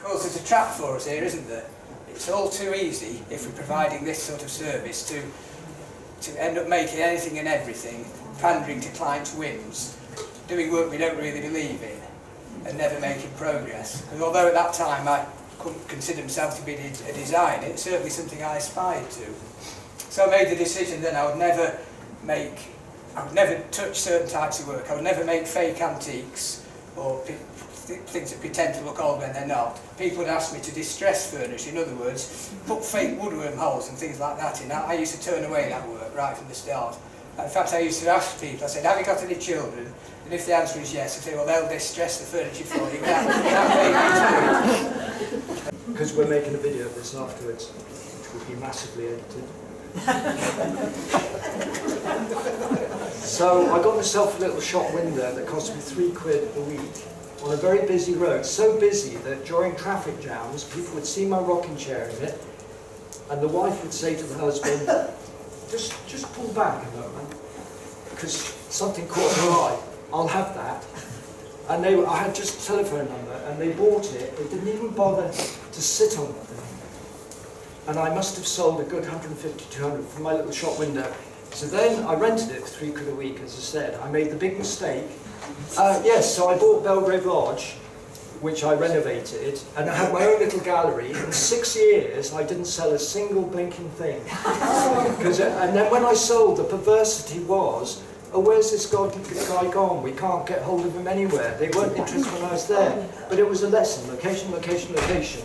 course, there's a trap for us here, isn't there? It's all too easy, if we're providing this sort of service, to end up making anything and everything, pandering to clients' whims, doing work we don't really believe in, and never making progress. Because although at that time I couldn't consider myself to be a designer, it's certainly something I aspired to. So I made the decision that I would never touch certain types of work. I would never make fake antiques or things that pretend to look old when they're not. People would ask me to distress furnish, in other words, put fake woodworm holes and things like that in. I used to turn away that work right from the start. In fact, I used to ask people, I said, have you got any children? And if the answer is yes, I say, well, they'll distress the furniture for you. Because we're making a video of this afterwards, which will be massively edited. So I got myself a little shop window that cost me £3 a week on a very busy road. So busy that during traffic jams, people would see my rocking chair in it, and the wife would say to the husband, just pull back a moment, because something caught her eye. I'll have that. And I had just a telephone number, and they bought it. They didn't even bother to sit on the thing. And I must have sold a good 150, 200 from my little shop window. So then I rented it for £3 a week, as I said. I made the big mistake. Yes, so I bought Belgrave Lodge, which I renovated, and I had my own little gallery. In 6 years, I didn't sell a single blinking thing. And then when I sold, the perversity was, oh, where's this guy gone? We can't get hold of him anywhere. They weren't interested when I was there. But it was a lesson, location, location, location.